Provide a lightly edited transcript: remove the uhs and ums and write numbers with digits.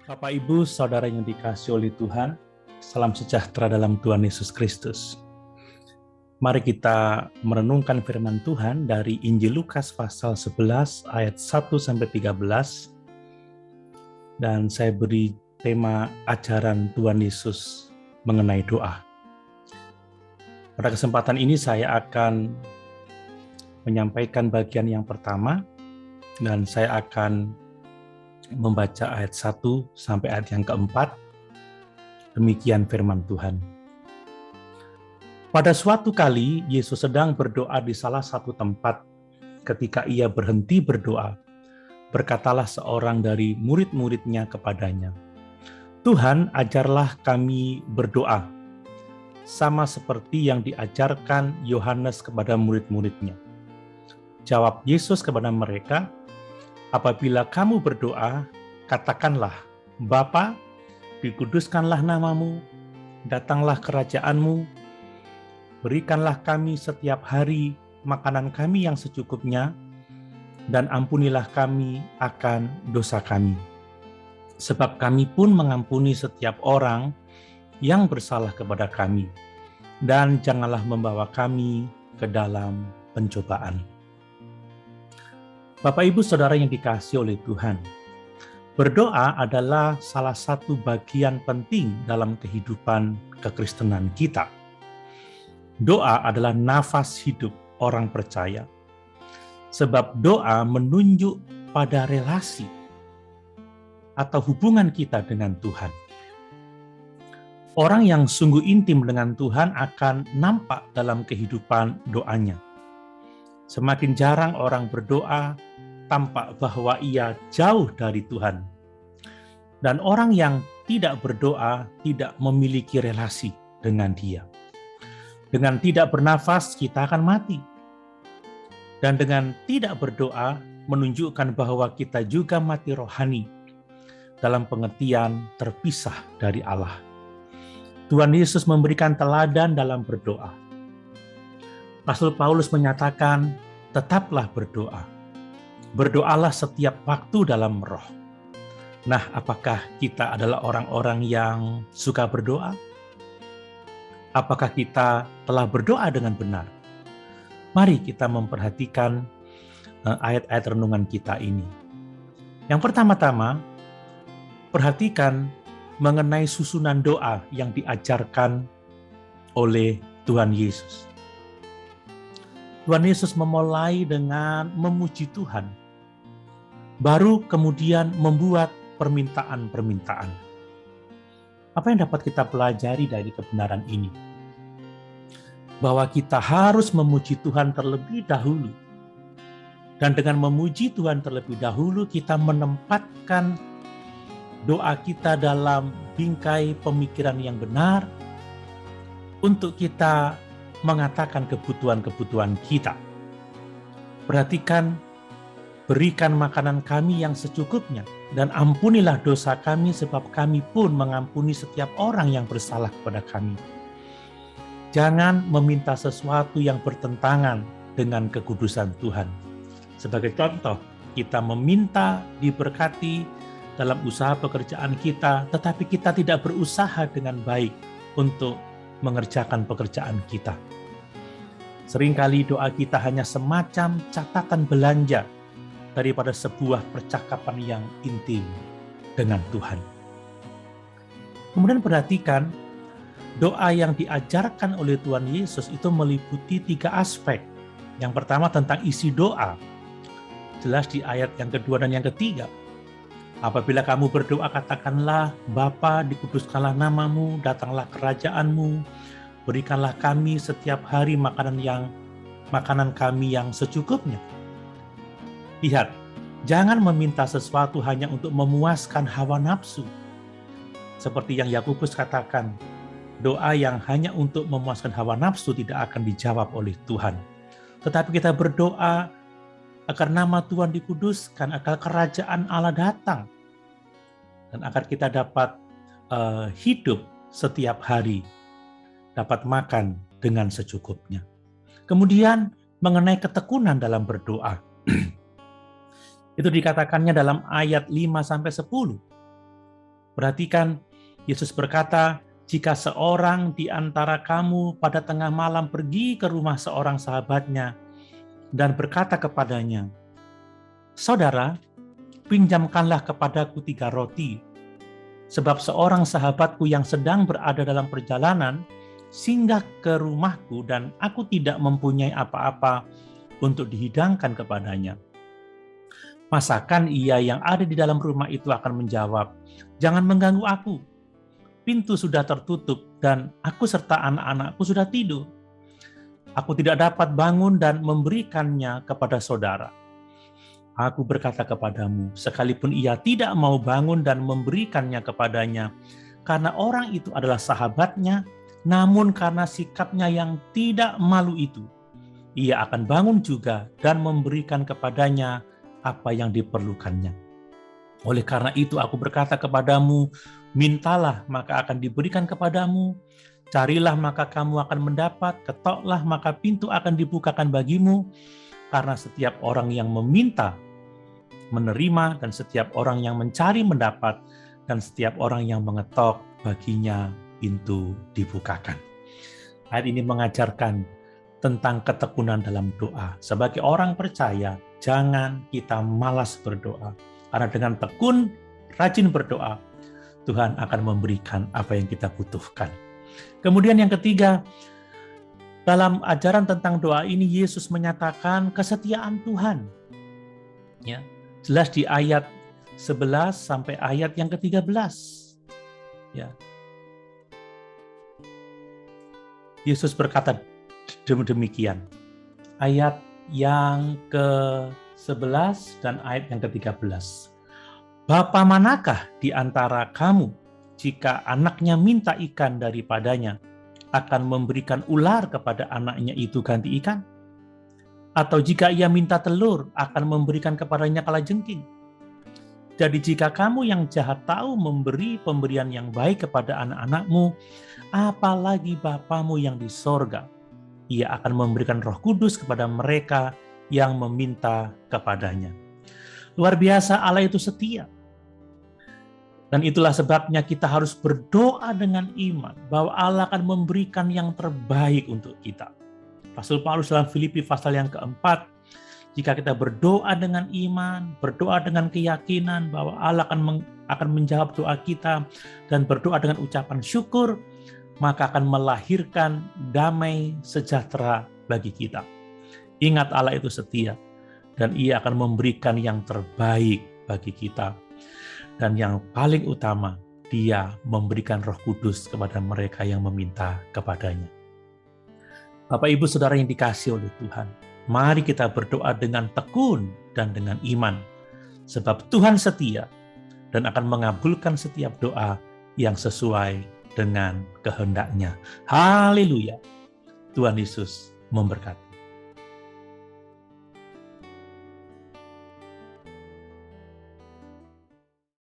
Bapak, Ibu, Saudara yang dikasihi oleh Tuhan, salam sejahtera dalam Tuhan Yesus Kristus. Mari kita merenungkan firman Tuhan dari Injil Lukas pasal 11 ayat 1-13, dan saya beri tema ajaran Tuhan Yesus mengenai doa. Pada kesempatan ini saya akan menyampaikan bagian yang pertama, dan saya akan membaca ayat 1 sampai ayat yang keempat. Demikian firman Tuhan. Pada suatu kali, Yesus sedang berdoa di salah satu tempat. Ketika ia berhenti berdoa, berkatalah seorang dari murid-muridnya kepadanya, "Tuhan, ajarlah kami berdoa, sama seperti yang diajarkan Yohanes kepada murid-muridnya." Jawab Yesus kepada mereka, "Apabila kamu berdoa, katakanlah, Bapa, dikuduskanlah namamu, datanglah kerajaanmu, berikanlah kami setiap hari makanan kami yang secukupnya, dan ampunilah kami akan dosa kami. Sebab kami pun mengampuni setiap orang yang bersalah kepada kami, dan janganlah membawa kami ke dalam pencobaan." Bapak, Ibu, Saudara yang dikasihi oleh Tuhan, berdoa adalah salah satu bagian penting dalam kehidupan kekristenan kita. Doa adalah nafas hidup orang percaya, sebab doa menunjuk pada relasi atau hubungan kita dengan Tuhan. Orang yang sungguh intim dengan Tuhan akan nampak dalam kehidupan doanya. Semakin jarang orang berdoa, tampak bahwa ia jauh dari Tuhan. Dan orang yang tidak berdoa tidak memiliki relasi dengan Dia. Dengan tidak bernafas, kita akan mati. Dan dengan tidak berdoa, menunjukkan bahwa kita juga mati rohani, dalam pengertian terpisah dari Allah. Tuhan Yesus memberikan teladan dalam berdoa. Rasul Paulus menyatakan, tetaplah berdoa. Berdoalah setiap waktu dalam roh. Nah, apakah kita adalah orang-orang yang suka berdoa? Apakah kita telah berdoa dengan benar? Mari kita memperhatikan ayat-ayat renungan kita ini. Yang pertama-tama, perhatikan mengenai susunan doa yang diajarkan oleh Tuhan Yesus. Tuhan Yesus memulai dengan memuji Tuhan, baru kemudian membuat permintaan-permintaan. Apa yang dapat kita pelajari dari kebenaran ini? Bahwa kita harus memuji Tuhan terlebih dahulu. Dan dengan memuji Tuhan terlebih dahulu, kita menempatkan doa kita dalam bingkai pemikiran yang benar untuk kita mengatakan kebutuhan-kebutuhan kita. Perhatikan, berikan makanan kami yang secukupnya, dan ampunilah dosa kami sebab kami pun mengampuni setiap orang yang bersalah kepada kami. Jangan meminta sesuatu yang bertentangan dengan kekudusan Tuhan. Sebagai contoh, kita meminta diberkati dalam usaha pekerjaan kita, tetapi kita tidak berusaha dengan baik untuk mengerjakan pekerjaan kita. Seringkali doa kita hanya semacam catatan belanja daripada sebuah percakapan yang intim dengan Tuhan. Kemudian perhatikan, doa yang diajarkan oleh Tuhan Yesus itu meliputi 3 aspek. Yang pertama tentang isi doa, jelas di ayat yang kedua dan yang ketiga. Apabila kamu berdoa, katakanlah, Bapa, dikuduskanlah namamu, datanglah kerajaanmu, berikanlah kami setiap hari makanan kami yang secukupnya. Lihat, jangan meminta sesuatu hanya untuk memuaskan hawa nafsu. Seperti yang Yakobus katakan, doa yang hanya untuk memuaskan hawa nafsu tidak akan dijawab oleh Tuhan. Tetapi kita berdoa agar nama Tuhan dikuduskan, agar kerajaan Allah datang, dan agar kita dapat hidup setiap hari, dapat makan dengan secukupnya. Kemudian mengenai ketekunan dalam berdoa. Itu dikatakannya dalam ayat 5-10. Perhatikan, Yesus berkata, jika seorang di antara kamu pada tengah malam pergi ke rumah seorang sahabatnya dan berkata kepadanya, "Saudara, pinjamkanlah kepadaku 3 roti, sebab seorang sahabatku yang sedang berada dalam perjalanan singgah ke rumahku dan aku tidak mempunyai apa-apa untuk dihidangkan kepadanya." Masakan ia yang ada di dalam rumah itu akan menjawab, "Jangan mengganggu aku. Pintu sudah tertutup dan aku serta anak-anakku sudah tidur. Aku tidak dapat bangun dan memberikannya kepada saudara." Aku berkata kepadamu, sekalipun ia tidak mau bangun dan memberikannya kepadanya, karena orang itu adalah sahabatnya, namun karena sikapnya yang tidak malu itu, ia akan bangun juga dan memberikan kepadanya apa yang diperlukannya. Oleh karena itu aku berkata kepadamu, mintalah maka akan diberikan kepadamu, carilah maka kamu akan mendapat, ketoklah maka pintu akan dibukakan bagimu, karena setiap orang yang meminta menerima, dan setiap orang yang mencari mendapat, dan setiap orang yang mengetok baginya pintu dibukakan. Ayat ini mengajarkan tentang ketekunan dalam doa. Sebagai orang percaya, jangan kita malas berdoa. Karena dengan tekun, rajin berdoa, Tuhan akan memberikan apa yang kita butuhkan. Kemudian yang ketiga, dalam ajaran tentang doa ini, Yesus menyatakan kesetiaan Tuhan. Ya, jelas di ayat 11 sampai ayat yang ke-13. Ya. Yesus berkata demikian. Ayat yang ke-11 dan ayat yang ke-13. Bapa manakah di antara kamu, jika anaknya minta ikan daripadanya, akan memberikan ular kepada anaknya itu ganti ikan? Atau jika ia minta telur, akan memberikan kepadanya kalajengking? Jadi jika kamu yang jahat tahu memberi pemberian yang baik kepada anak-anakmu, apalagi Bapamu yang di sorga, ia akan memberikan Roh Kudus kepada mereka yang meminta kepadanya. Luar biasa, Allah itu setia. Dan itulah sebabnya kita harus berdoa dengan iman bahwa Allah akan memberikan yang terbaik untuk kita. Rasul Paulus dalam Filipi pasal yang keempat, jika kita berdoa dengan iman, berdoa dengan keyakinan bahwa Allah akan menjawab doa kita, dan berdoa dengan ucapan syukur, maka akan melahirkan damai sejahtera bagi kita. Ingat, Allah itu setia, dan Ia akan memberikan yang terbaik bagi kita. Dan yang paling utama, Dia memberikan Roh Kudus kepada mereka yang meminta kepadanya. Bapak, Ibu, Saudara yang dikasihi oleh Tuhan, mari kita berdoa dengan tekun dan dengan iman, sebab Tuhan setia dan akan mengabulkan setiap doa yang sesuai dengan kehendak-Nya. Haleluya! Tuhan Yesus memberkati.